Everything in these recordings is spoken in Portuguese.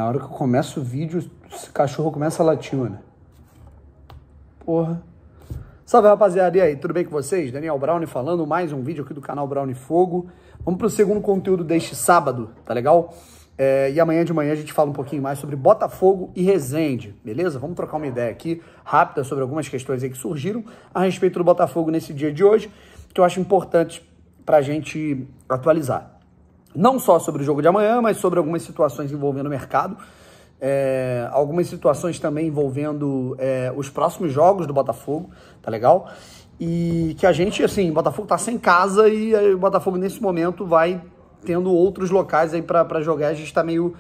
Na hora que eu começo o vídeo, esse cachorro começa a latir, mano. Porra. Salve, rapaziada. E aí, tudo bem com vocês? Daniel Brownie falando, mais um vídeo aqui do canal Brownie Fogo. Vamos pro segundo conteúdo deste sábado, tá legal? E amanhã de manhã a gente fala um pouquinho mais sobre Botafogo e Resende, beleza? Vamos trocar uma ideia aqui rápida sobre algumas questões aí que surgiram a respeito do Botafogo nesse dia de hoje, que eu acho importante pra gente atualizar. Não só sobre o jogo de amanhã, mas sobre algumas situações envolvendo o mercado, algumas situações também envolvendo os próximos jogos do Botafogo, tá legal? E que a gente, assim, o Botafogo tá sem casa e o Botafogo nesse momento vai tendo outros locais aí pra jogar. A gente tá meio,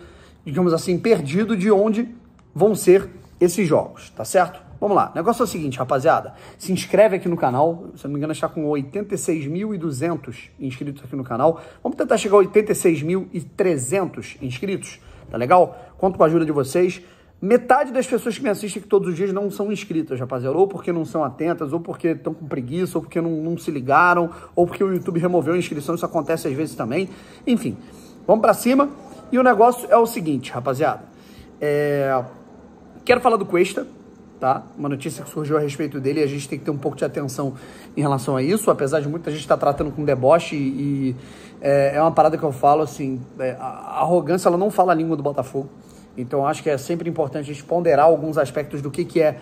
digamos assim, perdido de onde vão ser esses jogos, tá certo? Vamos lá, o negócio é o seguinte, rapaziada, se inscreve aqui no canal, se não me engano está com 86.200 inscritos aqui no canal, vamos tentar chegar a 86.300 inscritos, tá legal? Conto com a ajuda de vocês. Metade das pessoas que me assistem aqui todos os dias não são inscritas, rapaziada, ou porque não são atentas, ou porque estão com preguiça, ou porque não se ligaram, ou porque o YouTube removeu a inscrição, isso acontece às vezes também, enfim, vamos pra cima. E o negócio é o seguinte, rapaziada, quero falar do Cuesta, tá? Uma notícia que surgiu a respeito dele e a gente tem que ter um pouco de atenção em relação a isso, apesar de muita gente estar tratando com deboche e é uma parada que eu falo, assim, a arrogância, ela não fala a língua do Botafogo, então acho que é sempre importante a gente ponderar alguns aspectos do que é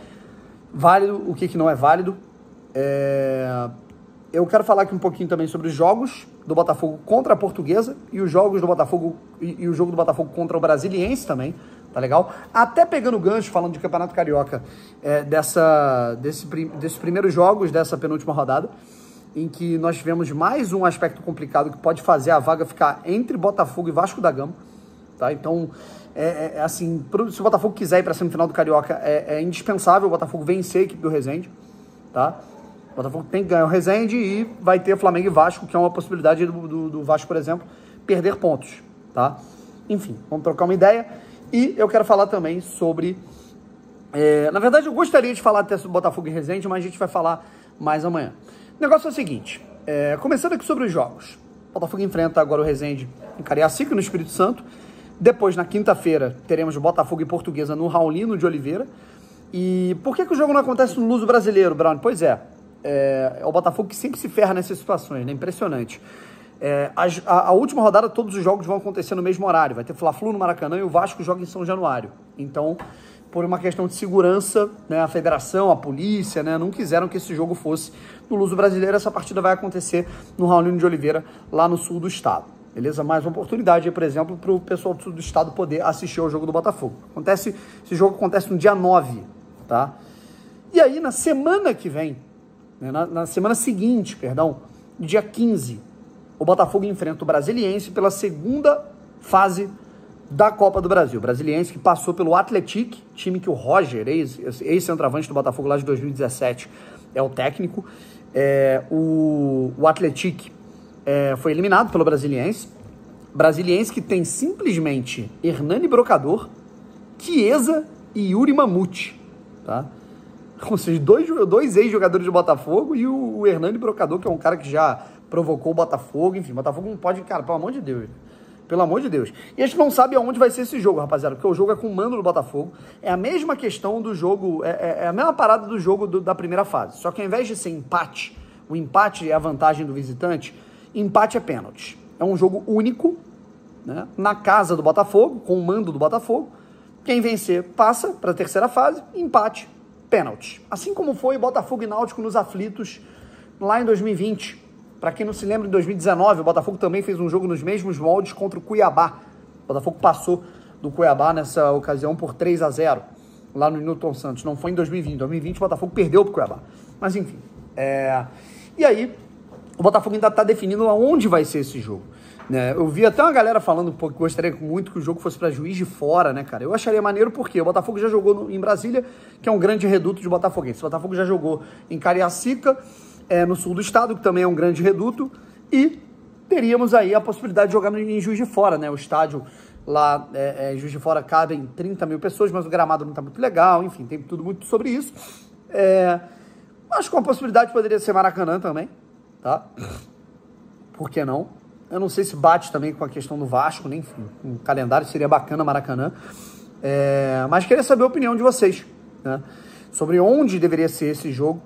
válido, o que não é válido. Eu quero falar aqui um pouquinho também sobre os jogos do Botafogo contra a Portuguesa e os jogos do Botafogo e o jogo do Botafogo contra o Brasiliense também, tá legal? Até pegando o gancho, falando de Campeonato Carioca, desses primeiros jogos dessa penúltima rodada, em que nós tivemos mais um aspecto complicado que pode fazer a vaga ficar entre Botafogo e Vasco da Gama, tá? Então, assim, se o Botafogo quiser ir para a semifinal do Carioca, é indispensável o Botafogo vencer a equipe do Resende, tá? O Botafogo tem que ganhar o Resende e vai ter Flamengo e Vasco, que é uma possibilidade do Vasco, por exemplo, perder pontos, tá? Enfim, vamos trocar uma ideia. E eu quero falar também sobre... na verdade, eu gostaria de falar até sobre Botafogo e Resende, mas a gente vai falar mais amanhã. O negócio é o seguinte, começando aqui sobre os jogos. O Botafogo enfrenta agora o Resende em Cariacica, no Espírito Santo. Depois, na quinta-feira, teremos Botafogo e Portuguesa no Raulino de Oliveira. E por que o jogo não acontece no Luso Brasileiro, Brown? Pois é o Botafogo que sempre se ferra nessas situações, né? Impressionante. A última rodada, todos os jogos vão acontecer no mesmo horário. Vai ter Fla-Flu no Maracanã e o Vasco joga em São Januário. Então, por uma questão de segurança, né, a federação, a polícia, né, não quiseram que esse jogo fosse no Luso Brasileiro. Essa partida vai acontecer no Raulino de Oliveira, lá no sul do estado. Beleza? Mais uma oportunidade, por exemplo, para o pessoal do sul do estado poder assistir ao jogo do Botafogo. Esse jogo acontece no dia 9, tá? E aí, na semana que vem, né, na semana seguinte, perdão, dia 15, o Botafogo enfrenta o Brasiliense pela segunda fase da Copa do Brasil. O Brasiliense que passou pelo Atlético, time que o Roger, ex-centroavante do Botafogo lá de 2017, é o técnico. O Atlético foi eliminado pelo Brasiliense. Brasiliense que tem simplesmente Hernani Brocador, Chiesa e Yuri Mamute, tá? Ou seja, dois ex-jogadores do Botafogo e o Hernani Brocador, que é um cara que já provocou o Botafogo, enfim, o Botafogo não pode, cara, pelo amor de Deus, pelo amor de Deus. E a gente não sabe aonde vai ser esse jogo, rapaziada, porque o jogo é com o mando do Botafogo, é a mesma questão do jogo, é a mesma parada do jogo da primeira fase, só que ao invés de ser empate, o empate é a vantagem do visitante, empate é pênalti. É um jogo único, né, na casa do Botafogo, com o mando do Botafogo, quem vencer passa para a terceira fase, empate, pênalti. Assim como foi Botafogo e Náutico nos aflitos lá em 2020. Para quem não se lembra, em 2019, o Botafogo também fez um jogo nos mesmos moldes contra o Cuiabá. O Botafogo passou do Cuiabá nessa ocasião por 3-0, lá no Newton Santos. Não foi em 2020. Em 2020, o Botafogo perdeu para o Cuiabá. Mas, enfim. E aí, o Botafogo ainda está definindo aonde vai ser esse jogo. Né? Eu vi até uma galera falando que gostaria muito que o jogo fosse para Juiz de Fora, né, cara? Eu acharia maneiro porque o Botafogo já jogou em Brasília, que é um grande reduto de botafoguense. O Botafogo já jogou em Cariacica, no sul do estado, que também é um grande reduto, e teríamos aí a possibilidade de jogar em Juiz de Fora, né? O estádio lá em Juiz de Fora cabem 30 mil pessoas, mas o gramado não está muito legal, enfim, tem tudo muito sobre isso. Acho que uma possibilidade poderia ser Maracanã também, tá? Por que não? Eu não sei se bate também com a questão do Vasco, né? Enfim, um calendário seria bacana Maracanã. Mas queria saber a opinião de vocês, né? Sobre onde deveria ser esse jogo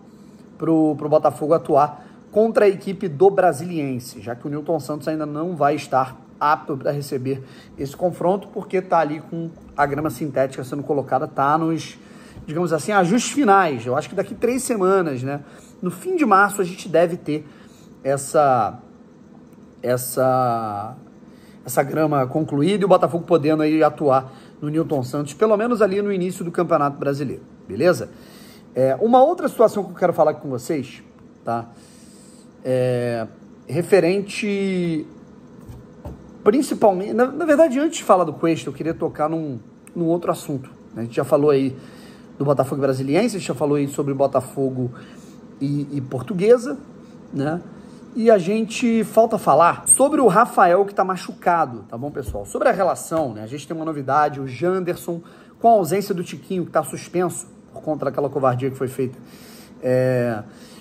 pro Botafogo atuar contra a equipe do Brasiliense, já que o Nilton Santos ainda não vai estar apto para receber esse confronto, porque está ali com a grama sintética sendo colocada, está nos, digamos assim, ajustes finais. Eu acho que daqui 3 semanas, né? No fim de março a gente deve ter essa grama concluída e o Botafogo podendo aí atuar no Nilton Santos, pelo menos ali no início do Campeonato Brasileiro, beleza? Uma outra situação que eu quero falar aqui com vocês, tá? Referente, principalmente, na verdade, antes de falar do Cuesta, eu queria tocar num outro assunto, né? A gente já falou aí do Botafogo Brasiliense, a gente já falou aí sobre Botafogo e Portuguesa, né? E a gente falta falar sobre o Rafael que tá machucado, tá bom, pessoal? Sobre a relação, né? A gente tem uma novidade, o Janderson, com a ausência do Tiquinho, que tá suspenso, por conta daquela covardia que foi feita.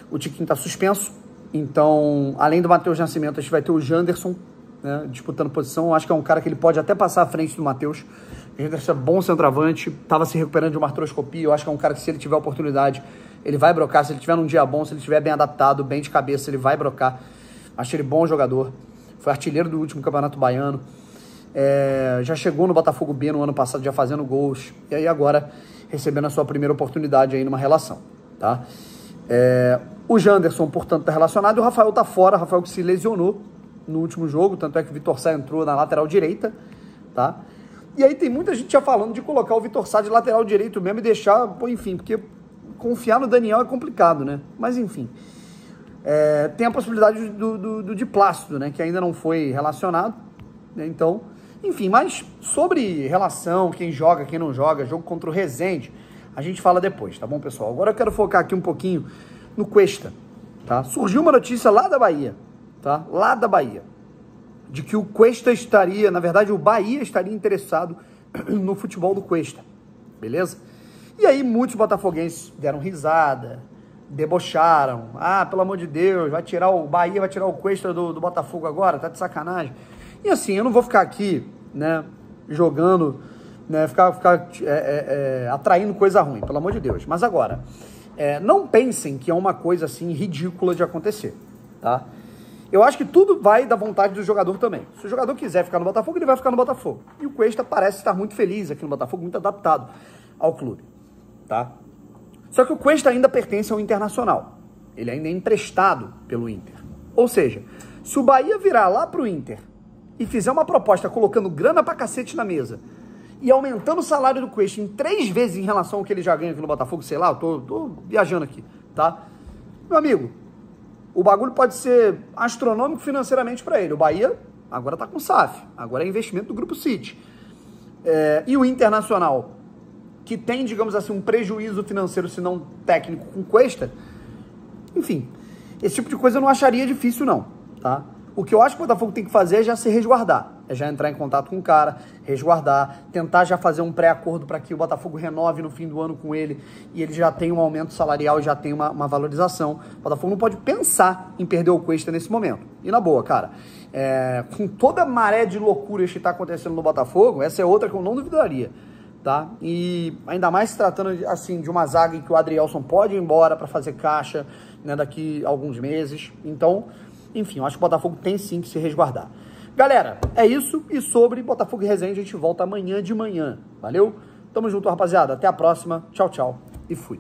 O Tiquinho tá suspenso, então, além do Matheus Nascimento, a gente vai ter o Janderson, né, disputando posição. Eu acho que é um cara que ele pode até passar à frente do Matheus. O Janderson é bom centroavante, tava se recuperando de uma artroscopia. Eu acho que é um cara que, se ele tiver oportunidade, ele vai brocar. Se ele tiver num dia bom, se ele estiver bem adaptado, bem de cabeça, ele vai brocar. Acho ele bom jogador. Foi artilheiro do último Campeonato Baiano. Já chegou no Botafogo B no ano passado, já fazendo gols. E aí agora recebendo a sua primeira oportunidade aí numa relação, tá? O Janderson, portanto, tá relacionado. E o Rafael tá fora. O Rafael que se lesionou no último jogo. Tanto é que o Vitor Sá entrou na lateral direita, tá? E aí tem muita gente já falando de colocar o Vitor Sá de lateral direito mesmo e deixar, pô, enfim, porque confiar no Daniel é complicado, né? Mas enfim. Tem a possibilidade do de Plácido, né? Que ainda não foi relacionado, né? Então, enfim, mas sobre relação, quem joga, quem não joga, jogo contra o Resende, a gente fala depois, tá bom, pessoal? Agora eu quero focar aqui um pouquinho no Cuesta, tá? Surgiu uma notícia lá da Bahia, tá? Lá da Bahia, de que o Cuesta estaria, na verdade, o Bahia estaria interessado no futebol do Cuesta, beleza? E aí muitos botafoguenses deram risada, debocharam. Ah, pelo amor de Deus, o Bahia vai tirar o Cuesta do Botafogo agora? Tá de sacanagem. E assim, eu não vou ficar aqui, né, jogando, né, ficar atraindo coisa ruim, pelo amor de Deus. Mas agora, não pensem que é uma coisa assim ridícula de acontecer, tá? Eu acho que tudo vai da vontade do jogador também. Se o jogador quiser ficar no Botafogo, ele vai ficar no Botafogo. E o Cuesta parece estar muito feliz aqui no Botafogo, muito adaptado ao clube, tá? Só que o Cuesta ainda pertence ao Internacional. Ele ainda é emprestado pelo Inter. Ou seja, se o Bahia virar lá pro Inter e fizer uma proposta colocando grana pra cacete na mesa e aumentando o salário do Cuesta em 3 vezes em relação ao que ele já ganha aqui no Botafogo, sei lá, eu tô viajando aqui, tá? Meu amigo, o bagulho pode ser astronômico financeiramente para ele. O Bahia agora tá com SAF, agora é investimento do Grupo City. E o Internacional, que tem, digamos assim, um prejuízo financeiro, se não técnico, com Cuesta, enfim, esse tipo de coisa eu não acharia difícil, não, tá? O que eu acho que o Botafogo tem que fazer é já se resguardar, é já entrar em contato com o cara, resguardar, tentar já fazer um pré-acordo para que o Botafogo renove no fim do ano com ele e ele já tenha um aumento salarial, já tenha uma valorização. O Botafogo não pode pensar em perder o Cuesta nesse momento. E na boa, cara, com toda a maré de loucuras que está acontecendo no Botafogo, essa é outra que eu não duvidaria, tá? E ainda mais se tratando assim, de uma zaga em que o Adrielson pode ir embora para fazer caixa, né, daqui a alguns meses. Então, enfim, eu acho que o Botafogo tem sim que se resguardar. Galera, é isso. E sobre Botafogo e Resende, a gente volta amanhã de manhã. Valeu? Tamo junto, rapaziada. Até a próxima. Tchau, tchau. E fui.